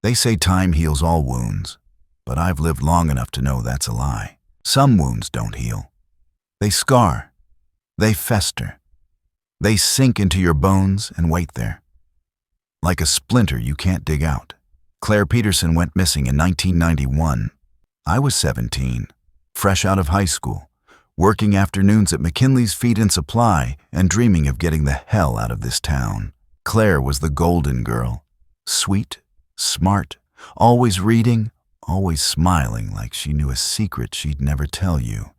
They say time heals all wounds, but I've lived long enough to know that's a lie. Some wounds don't heal. They scar. They fester. They sink into your bones and wait there, like a splinter you can't dig out. Claire Peterson went missing in 1991. I was 17, fresh out of high school, working afternoons at McKinley's Feed and Supply and dreaming of getting the hell out of this town. Claire was the golden girl, sweet, smart, always reading, always smiling like she knew a secret she'd never tell you.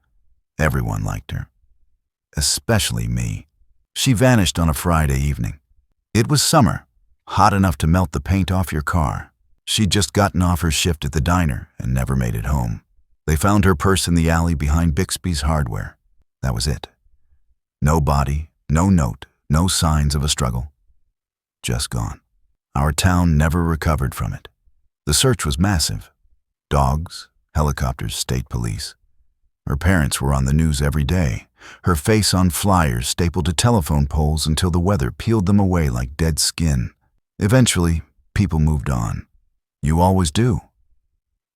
Everyone liked her, especially me. She vanished on a Friday evening. It was summer, hot enough to melt the paint off your car. She'd just gotten off her shift at the diner and never made it home. They found her purse in the alley behind Bixby's Hardware. That was it. No body, no note, no signs of a struggle. Just gone. Our town never recovered from it. The search was massive. Dogs, helicopters, state police. Her parents were on the news every day, her face on flyers stapled to telephone poles until the weather peeled them away like dead skin. Eventually, people moved on. You always do.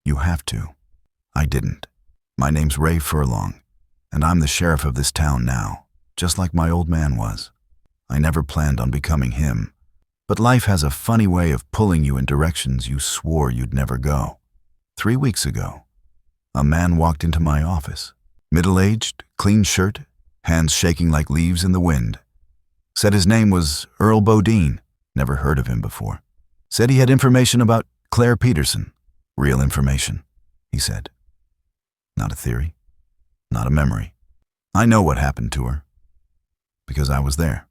You have to. I didn't. My name's Ray Furlong, and I'm the sheriff of this town now, just like my old man was. I never planned on becoming him, but life has a funny way of pulling you in directions you swore you'd never go. 3 weeks ago, a man walked into my office, middle-aged, clean shirt, hands shaking like leaves in the wind. Said his name was Earl Bodine, never heard of him before. Said he had information about Claire Peterson. Real information, he said. Not a theory, not a memory. I know what happened to her, because I was there.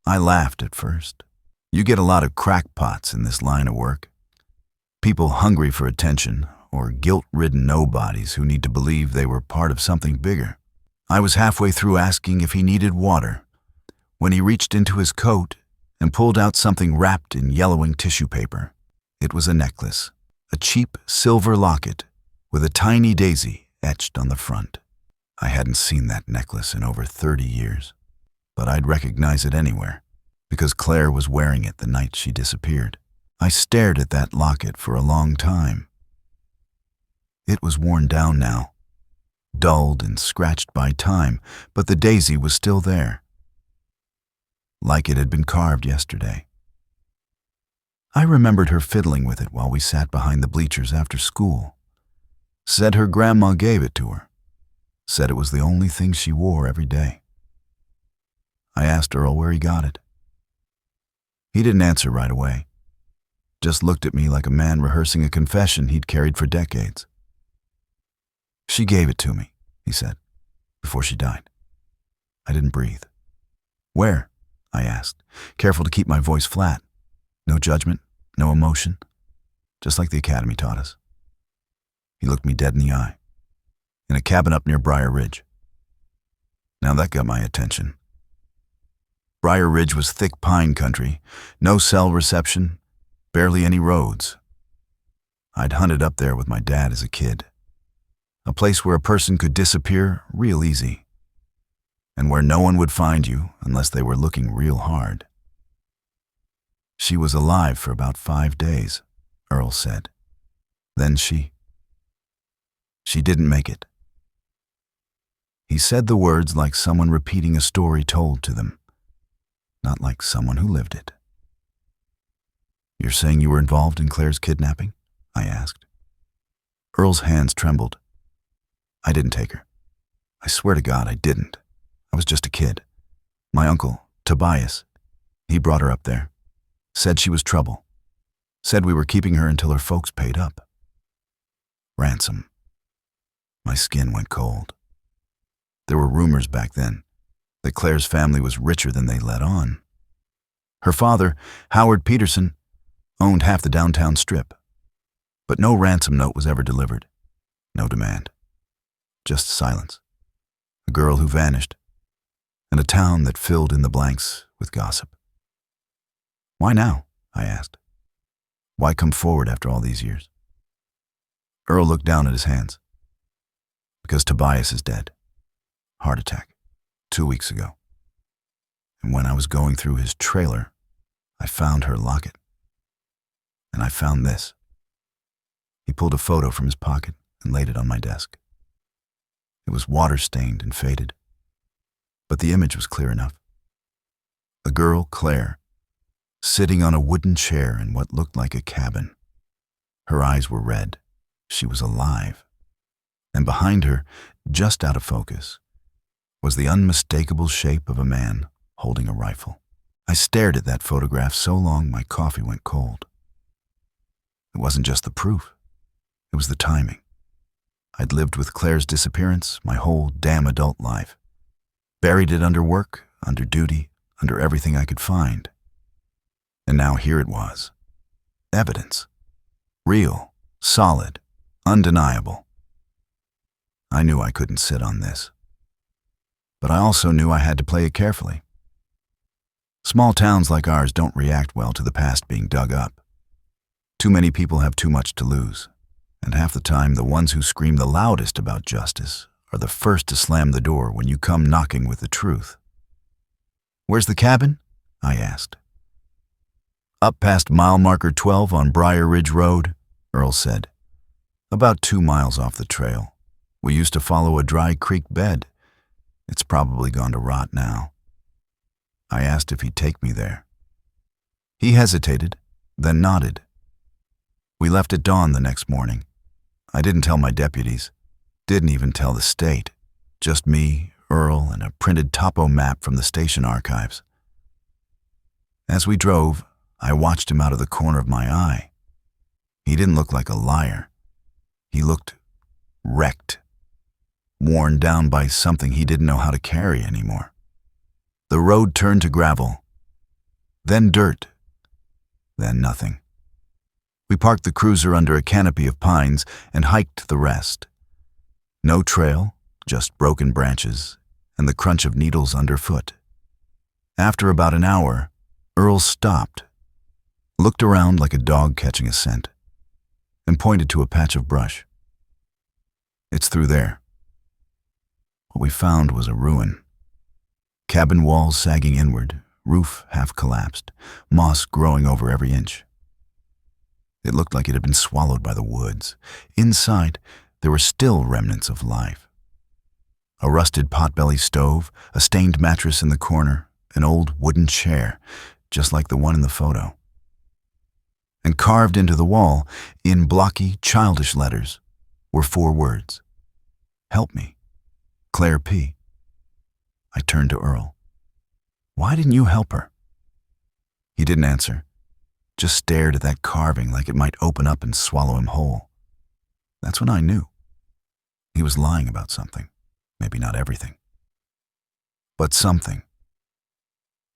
I laughed at first. You get a lot of crackpots in this line of work. People hungry for attention, or guilt-ridden nobodies who need to believe they were part of something bigger. I was halfway through asking if he needed water, when he reached into his coat and pulled out something wrapped in yellowing tissue paper. It was a necklace, a cheap silver locket with a tiny daisy etched on the front. I hadn't seen that necklace in over 30 years, but I'd recognize it anywhere, because Claire was wearing it the night she disappeared. I stared at that locket for a long time. It was worn down now, dulled and scratched by time, but the daisy was still there, like it had been carved yesterday. I remembered her fiddling with it while we sat behind the bleachers after school. Said her grandma gave it to her. Said it was the only thing she wore every day. I asked Earl where he got it. He didn't answer right away, just looked at me like a man rehearsing a confession he'd carried for decades. She gave it to me, he said, before she died. I didn't breathe. Where? I asked, careful to keep my voice flat. No judgment, no emotion, just like the academy taught us. He looked me dead in the eye. In a cabin up near Briar Ridge. Now that got my attention. Briar Ridge was thick pine country, no cell reception, barely any roads. I'd hunted up there with my dad as a kid. A place where a person could disappear real easy, and where no one would find you unless they were looking real hard. She was alive for about 5 days, Earl said. Then she didn't make it. He said the words like someone repeating a story told to them, not like someone who lived it. You're saying you were involved in Claire's kidnapping? I asked. Earl's hands trembled. I didn't take her. I swear to God I didn't. I was just a kid. My uncle, Tobias, he brought her up there. Said she was trouble. Said we were keeping her until her folks paid up. Ransom. My skin went cold. There were rumors back then that Claire's family was richer than they let on. Her father, Howard Peterson, owned half the downtown strip. But no ransom note was ever delivered. No demand. Just silence. A girl who vanished. And a town that filled in the blanks with gossip. Why now? I asked. Why come forward after all these years? Earl looked down at his hands. Because Tobias is dead. Heart attack. 2 weeks ago. And when I was going through his trailer, I found her locket. And I found this. He pulled a photo from his pocket and laid it on my desk. It was water-stained and faded, but the image was clear enough. A girl, Claire, sitting on a wooden chair in what looked like a cabin. Her eyes were red. She was alive. And behind her, just out of focus, was the unmistakable shape of a man holding a rifle. I stared at that photograph so long my coffee went cold. It wasn't just the proof. It was the timing. I'd lived with Claire's disappearance my whole damn adult life. Buried it under work, under duty, under everything I could find. And now here it was. Evidence. Real, solid, undeniable. I knew I couldn't sit on this. But I also knew I had to play it carefully. Small towns like ours don't react well to the past being dug up. Too many people have too much to lose, and half the time the ones who scream the loudest about justice are the first to slam the door when you come knocking with the truth. "Where's the cabin?" I asked. "Up past mile marker 12 on Briar Ridge Road," Earl said. "About 2 miles off the trail. We used to follow a dry creek bed. It's probably gone to rot now." I asked if he'd take me there. He hesitated, then nodded. We left at dawn the next morning. I didn't tell my deputies, didn't even tell the state. Just me, Earl, and a printed topo map from the station archives. As we drove, I watched him out of the corner of my eye. He didn't look like a liar. He looked wrecked, worn down by something he didn't know how to carry anymore. The road turned to gravel, then dirt, then nothing. We parked the cruiser under a canopy of pines and hiked the rest. No trail, just broken branches and the crunch of needles underfoot. After about an hour, Earl stopped, looked around like a dog catching a scent, and pointed to a patch of brush. "It's through there." What we found was a ruin. Cabin walls sagging inward, roof half collapsed, moss growing over every inch. It looked like it had been swallowed by the woods. Inside, there were still remnants of life. A rusted potbelly stove, a stained mattress in the corner, an old wooden chair, just like the one in the photo. And carved into the wall, in blocky, childish letters, were 4 words. "Help me. Claire P." I turned to Earl. "Why didn't you help her?" He didn't answer, just stared at that carving like it might open up and swallow him whole. That's when I knew. He was lying about something. Maybe not everything, but something.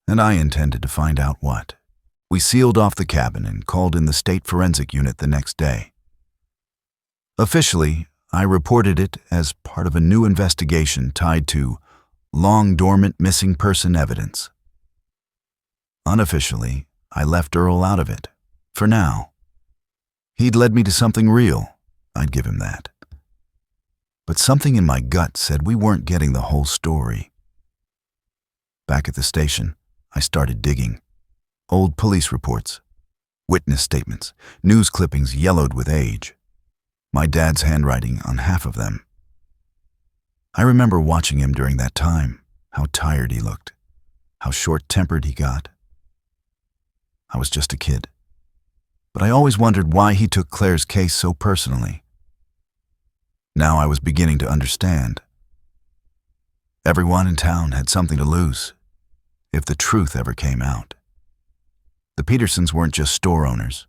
And I intended to find out what. We sealed off the cabin and called in the state forensic unit the next day. Officially, I reported it as part of a new investigation tied to long-dormant missing person evidence. Unofficially, I left Earl out of it, for now. He'd led me to something real, I'd give him that. But something in my gut said we weren't getting the whole story. Back at the station, I started digging. Old police reports, witness statements, news clippings yellowed with age. My dad's handwriting on half of them. I remember watching him during that time, how tired he looked, how short-tempered he got. I was just a kid, but I always wondered why he took Claire's case so personally. Now I was beginning to understand. Everyone in town had something to lose, if the truth ever came out. The Petersons weren't just store owners.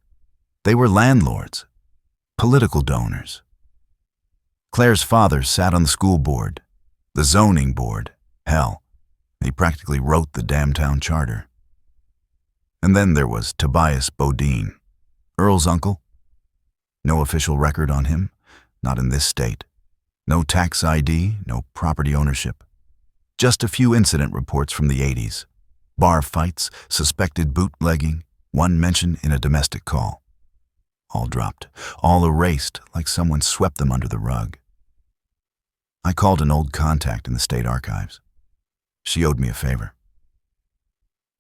They were landlords, political donors. Claire's father sat on the school board, the zoning board. Hell, he practically wrote the damn town charter. And then there was Tobias Bodine, Earl's uncle. No official record on him, not in this state. No tax ID, no property ownership. Just a few incident reports from the 80s. Bar fights, suspected bootlegging, one mention in a domestic call. All dropped, all erased like someone swept them under the rug. I called an old contact in the state archives. She owed me a favor.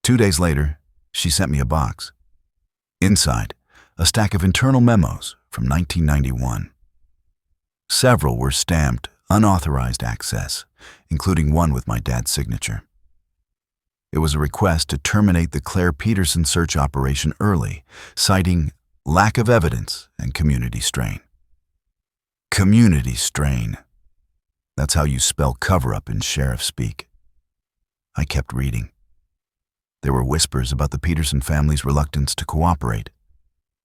2 days later, she sent me a box. Inside, a stack of internal memos from from 1991. Several were stamped unauthorized access, including one with my dad's signature. It was a request to terminate the Claire Peterson search operation early, citing lack of evidence and community strain. Community strain. That's how you spell cover-up in sheriff speak. I kept reading. There were whispers about the Peterson family's reluctance to cooperate,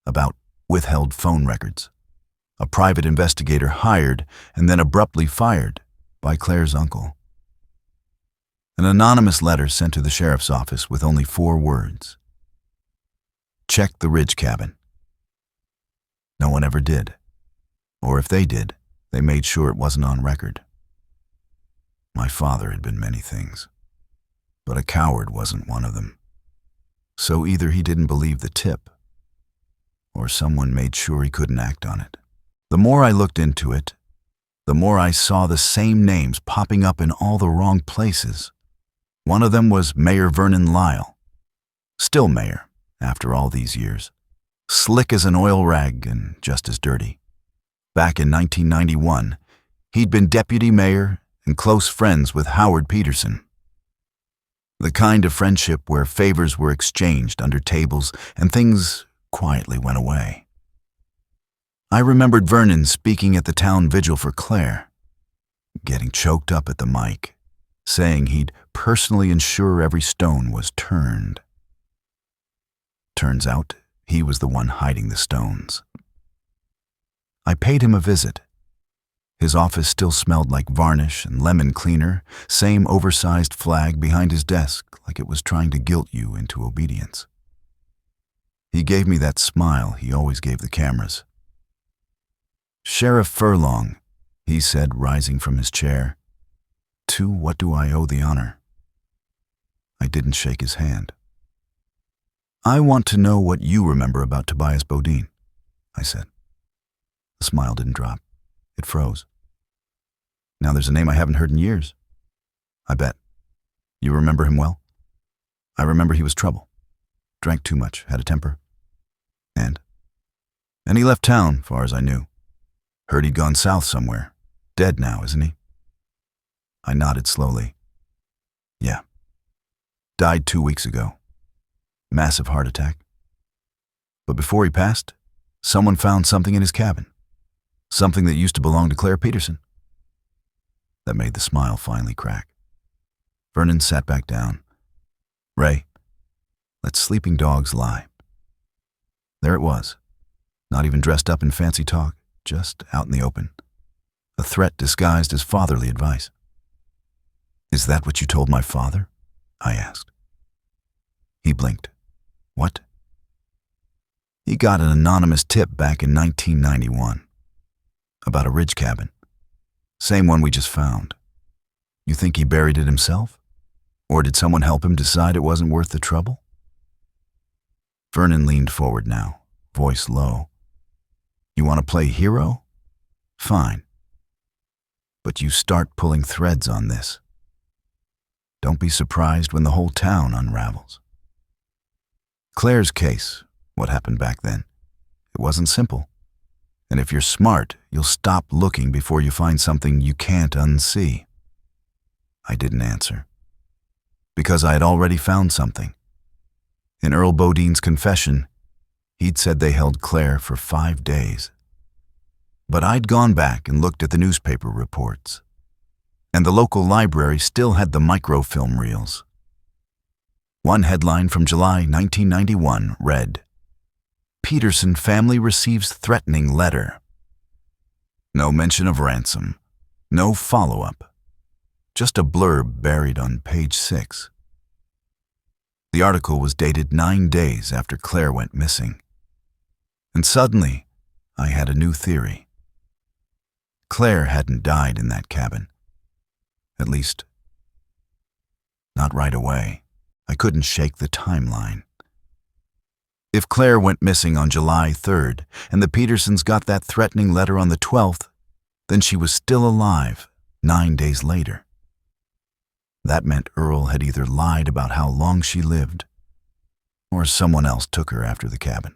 about withheld phone records, a private investigator hired and then abruptly fired by Claire's uncle. An anonymous letter sent to the sheriff's office with only 4 words. Check the Ridge cabin. No one ever did. Or if they did, they made sure it wasn't on record. My father had been many things, but a coward wasn't one of them. So either he didn't believe the tip, or someone made sure he couldn't act on it. The more I looked into it, the more I saw the same names popping up in all the wrong places. One of them was Mayor Vernon Lyle, still mayor after all these years, slick as an oil rag and just as dirty. Back in 1991, he'd been deputy mayor and close friends with Howard Peterson. The kind of friendship where favors were exchanged under tables and things quietly went away. I remembered Vernon speaking at the town vigil for Claire, getting choked up at the mic, saying he'd personally ensure every stone was turned. Turns out he was the one hiding the stones. I paid him a visit. His office still smelled like varnish and lemon cleaner, same oversized flag behind his desk like it was trying to guilt you into obedience. He gave me that smile he always gave the cameras. Sheriff Furlong, he said, rising from his chair. To what do I owe the honor? I didn't shake his hand. I want to know what you remember about Tobias Bodine, I said. The smile didn't drop. It froze. Now there's a name I haven't heard in years. I bet. You remember him well? I remember he was trouble. Drank too much, had a temper. And he left town, far as I knew. Heard he'd gone south somewhere. Dead now, isn't he? I nodded slowly. Yeah. Died 2 weeks ago. Massive heart attack. But before he passed, someone found something in his cabin. Something that used to belong to Claire Peterson. That made the smile finally crack. Vernon sat back down. Ray, let sleeping dogs lie. There it was. Not even dressed up in fancy talk, just out in the open. A threat disguised as fatherly advice. Is that what you told my father? I asked. He blinked. What? He got an anonymous tip back in 1991 about a ridge cabin. Same one we just found. You think he buried it himself? Or did someone help him decide it wasn't worth the trouble? Vernon leaned forward now, voice low. You want to play hero? Fine. But you start pulling threads on this. Don't be surprised when the whole town unravels. Claire's case, what happened back then, it wasn't simple. And if you're smart, you'll stop looking before you find something you can't unsee. I didn't answer. Because I had already found something. In Earl Bodine's confession, he'd said they held Claire for 5 days. But I'd gone back and looked at the newspaper reports. And the local library still had the microfilm reels. One headline from July 1991 read, Peterson family receives threatening letter. No mention of ransom. No follow-up. Just a blurb buried on page 6. The article was dated 9 days after Claire went missing. And suddenly, I had a new theory. Claire hadn't died in that cabin. At least, not right away. I couldn't shake the timeline. If Claire went missing on July 3rd and the Petersons got that threatening letter on the 12th, then she was still alive 9 days later. That meant Earl had either lied about how long she lived, or someone else took her after the cabin.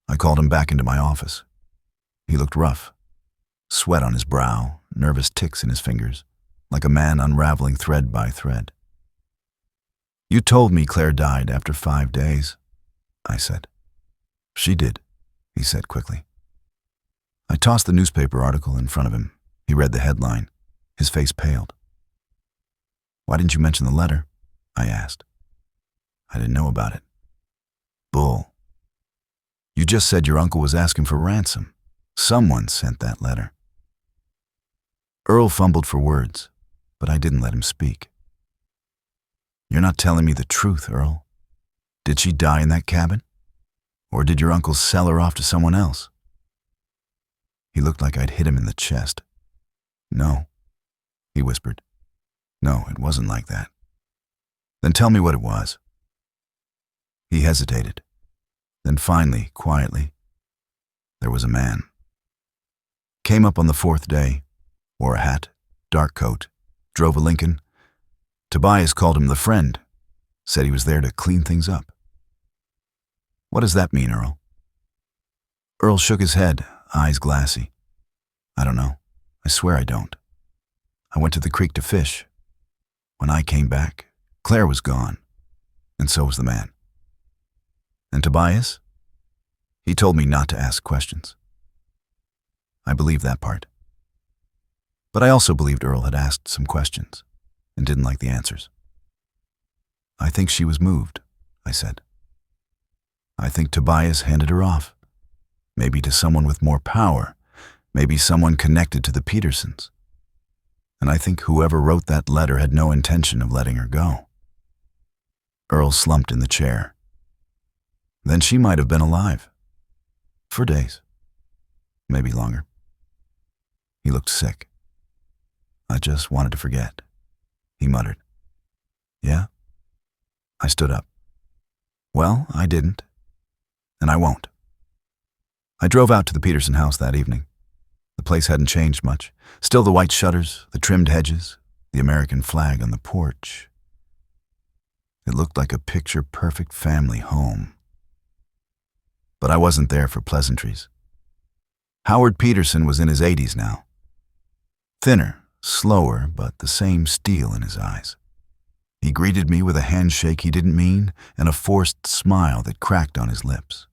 I called him back into my office. He looked rough, sweat on his brow, nervous ticks in his fingers, like a man unraveling thread by thread. "You told me Claire died after 5 days," I said. "She did," he said quickly. I tossed the newspaper article in front of him. He read the headline. His face paled. "Why didn't you mention the letter?" I asked. "I didn't know about it." "Bull. You just said your uncle was asking for ransom. Someone sent that letter." Earl fumbled for words, but I didn't let him speak. "You're not telling me the truth, Earl. Did she die in that cabin? Or did your uncle sell her off to someone else?" He looked like I'd hit him in the chest. "No," he whispered. "No, it wasn't like that." "Then tell me what it was." He hesitated. Then finally, quietly, "There was a man. Came up on the 4th day, wore a hat, dark coat, drove a Lincoln. Tobias called him the friend, said he was there to clean things up." "What does that mean, Earl?" Earl shook his head, eyes glassy. "I don't know. I swear I don't. I went to the creek to fish. When I came back, Claire was gone, and so was the man." "And Tobias?" "He told me not to ask questions." I believed that part. But I also believed Earl had asked some questions and didn't like the answers. "I think she was moved," I said. "I think Tobias handed her off. Maybe to someone with more power, maybe someone connected to the Petersons. And I think whoever wrote that letter had no intention of letting her go." Earl slumped in the chair. "Then she might have been alive. For days. Maybe longer." He looked sick. "I just wanted to forget," he muttered. "Yeah?" I stood up. "Well, I didn't. And I won't." I drove out to the Peterson house that evening. The place hadn't changed much. Still the white shutters, the trimmed hedges, the American flag on the porch. It looked like a picture-perfect family home. But I wasn't there for pleasantries. Howard Peterson was in his 80s now. Thinner, slower, but the same steel in his eyes. He greeted me with a handshake he didn't mean and a forced smile that cracked on his lips.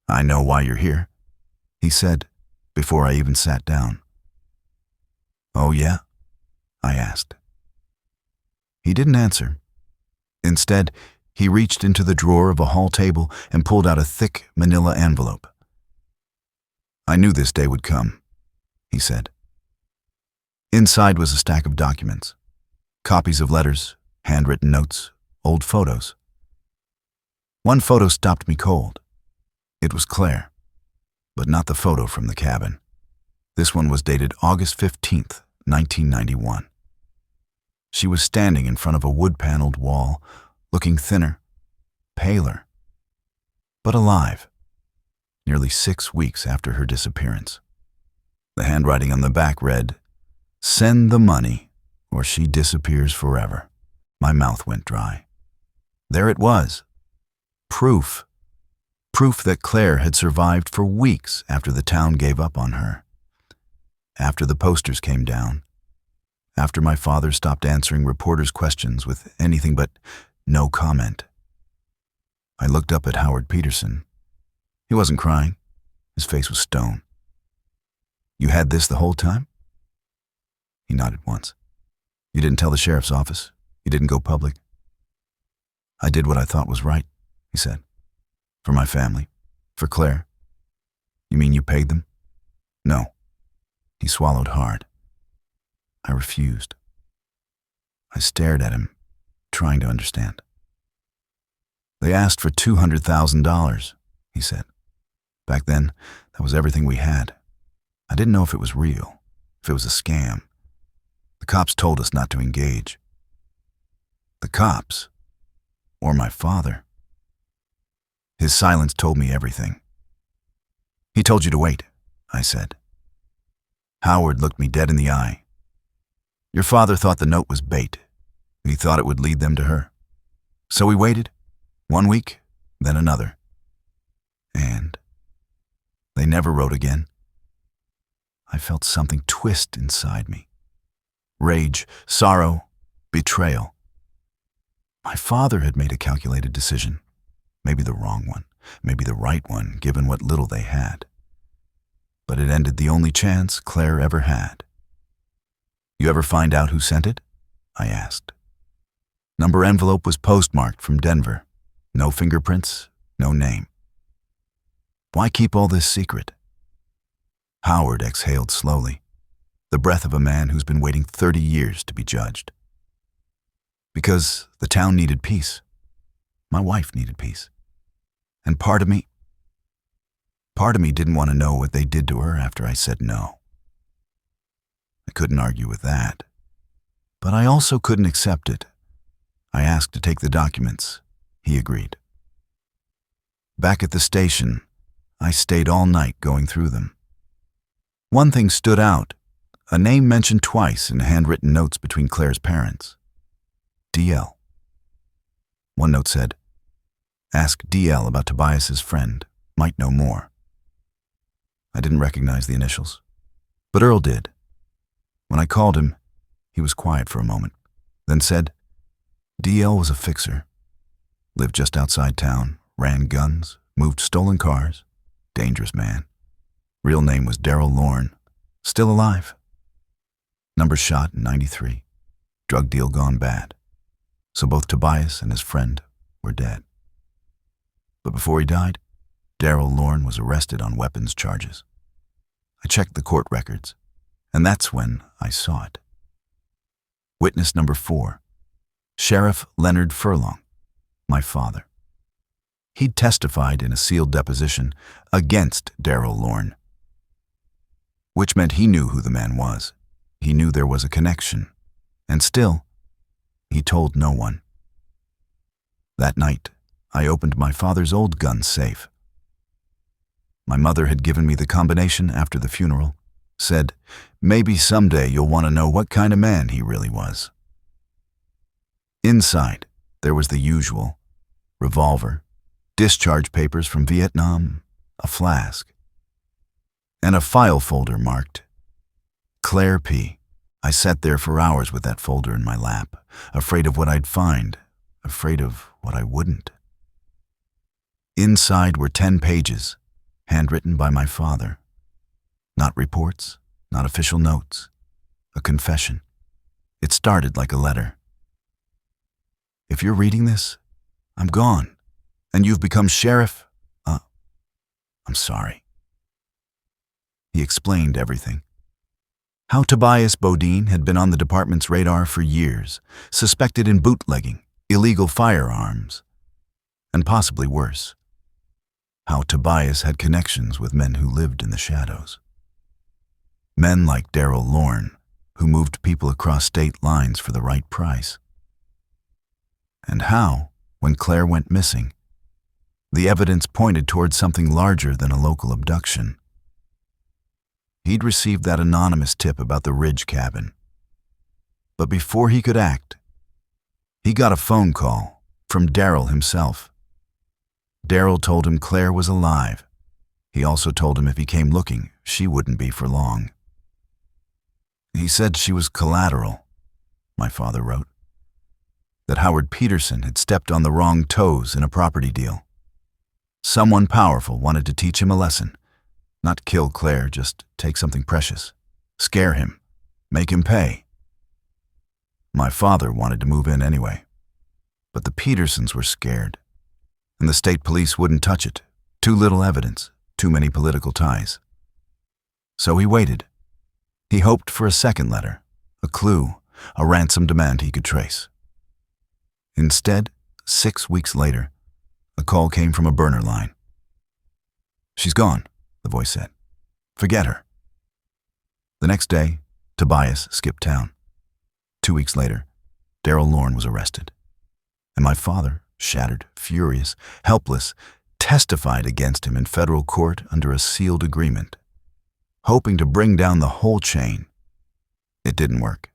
"I know why you're here," he said, before I even sat down. "Oh, yeah?" I asked. He didn't answer. Instead, he reached into the drawer of a hall table and pulled out a thick manila envelope. "I knew this day would come," he said. Inside was a stack of documents. Copies of letters, handwritten notes, old photos. One photo stopped me cold. It was Claire, but not the photo from the cabin. This one was dated August 15th, 1991. She was standing in front of a wood-paneled wall, looking thinner, paler, but alive, nearly 6 weeks after her disappearance. The handwriting on the back read, "Send the money, or she disappears forever." My mouth went dry. There it was. Proof. Proof that Claire had survived for weeks after the town gave up on her. After the posters came down. After my father stopped answering reporters' questions with anything but no comment. I looked up at Howard Peterson. He wasn't crying. His face was stone. "You had this the whole time?" He nodded once. "You didn't tell the sheriff's office? You didn't go public?" "I did what I thought was right," he said. "For my family. For Claire." "You mean you paid them?" "No." He swallowed hard. I refused. I stared at him, trying to understand. "They asked for $200,000, he said. "Back then, that was everything we had. I didn't know if it was real, if it was a scam. The cops told us not to engage." The cops? Or my father? His silence told me everything. "He told you to wait," I said. Howard looked me dead in the eye. "Your father thought the note was bait. He thought it would lead them to her. So we waited. 1 week, then another. And they never wrote again. I felt something twist inside me. Rage, sorrow, betrayal. My father had made a calculated decision. Maybe the wrong one, maybe the right one, given what little they had. But it ended the only chance Claire ever had. You ever find out who sent it? I asked. Number envelope was postmarked from Denver. No fingerprints, no name. Why keep all this secret? Howard exhaled slowly, the breath of a man who's been waiting 30 years to be judged. Because the town needed peace. My wife needed peace. And part of me didn't want to know what they did to her after I said no. I couldn't argue with that. But I also couldn't accept it. I asked to take the documents. He agreed. Back at the station, I stayed all night going through them. One thing stood out, a name mentioned twice in handwritten notes between Claire's parents. DL. One note said, "Ask DL about Tobias's friend, might know more." I didn't recognize the initials, but Earl did. When I called him, he was quiet for a moment, then said, DL was a fixer, lived just outside town, ran guns, moved stolen cars, dangerous man. Real name was Daryl Lorne, still alive. Number shot in '93, drug deal gone bad. So both Tobias and his friend were dead. But before he died, Daryl Lorne was arrested on weapons charges. I checked the court records, and that's when I saw it. Witness number 4, Sheriff Leonard Furlong, my father. He'd testified in a sealed deposition against Daryl Lorne, which meant he knew who the man was. He knew there was a connection, and still, he told no one. That night, I opened my father's old gun safe. My mother had given me the combination after the funeral, said, maybe someday you'll want to know what kind of man he really was. Inside, there was the usual: revolver, discharge papers from Vietnam, a flask, and a file folder marked Claire P. I sat there for hours with that folder in my lap, afraid of what I'd find, afraid of what I wouldn't. Inside were 10 pages, handwritten by my father. Not reports, not official notes, a confession. It started like a letter. If you're reading this, I'm gone, and you've become sheriff. I'm sorry. He explained everything. How Tobias Bodine had been on the department's radar for years, suspected in bootlegging, illegal firearms, and possibly worse. How Tobias had connections with men who lived in the shadows. Men like Daryl Lorne, who moved people across state lines for the right price. And how, when Claire went missing, the evidence pointed towards something larger than a local abduction. He'd received that anonymous tip about the Ridge cabin. But before he could act, he got a phone call from Daryl himself. Daryl told him Claire was alive. He also told him if he came looking, she wouldn't be for long. He said she was collateral, my father wrote. That Howard Peterson had stepped on the wrong toes in a property deal. Someone powerful wanted to teach him a lesson. Not kill Claire, just take something precious. Scare him. Make him pay. My father wanted to move in anyway. But the Petersons were scared. And the state police wouldn't touch it. Too little evidence. Too many political ties. So he waited. He hoped for a second letter. A clue. A ransom demand he could trace. Instead, 6 weeks later, a call came from a burner line. She's gone, the voice said. Forget her. The next day, Tobias skipped town. 2 weeks later, Daryl Lorne was arrested. And my father, shattered, furious, helpless, testified against him in federal court under a sealed agreement, hoping to bring down the whole chain. It didn't work.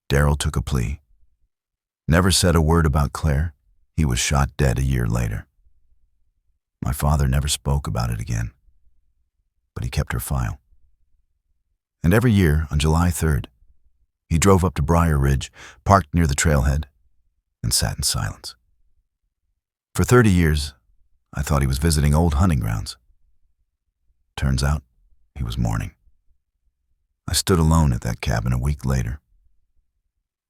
Daryl took a plea. Never said a word about Claire. He was shot dead a year later. My father never spoke about it again, but he kept her file. And every year, on July 3rd, he drove up to Briar Ridge, parked near the trailhead, and sat in silence. For 30 years, I thought he was visiting old hunting grounds. Turns out, he was mourning. I stood alone at that cabin a week later.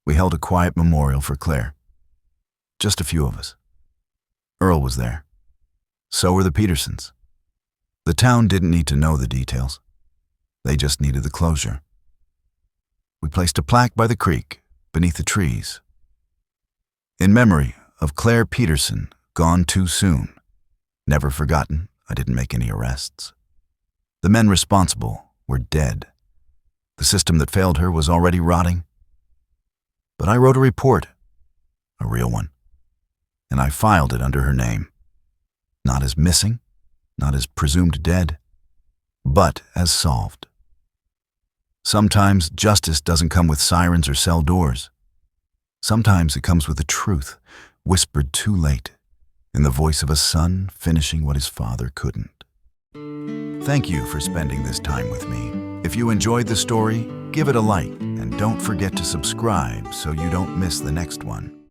We held a quiet memorial for Claire. Just a few of us. Earl was there. So were the Petersons. The town didn't need to know the details. They just needed the closure. We placed a plaque by the creek, beneath the trees. In memory of Claire Peterson, gone too soon. Never forgotten, I didn't make any arrests. The men responsible were dead. The system that failed her was already rotting. But I wrote a report, a real one, and I filed it under her name. Not as missing, not as presumed dead, but as solved. Sometimes justice doesn't come with sirens or cell doors. Sometimes it comes with the truth, whispered too late, in the voice of a son finishing what his father couldn't. Thank you for spending this time with me. If you enjoyed the story, give it a like and don't forget to subscribe so you don't miss the next one.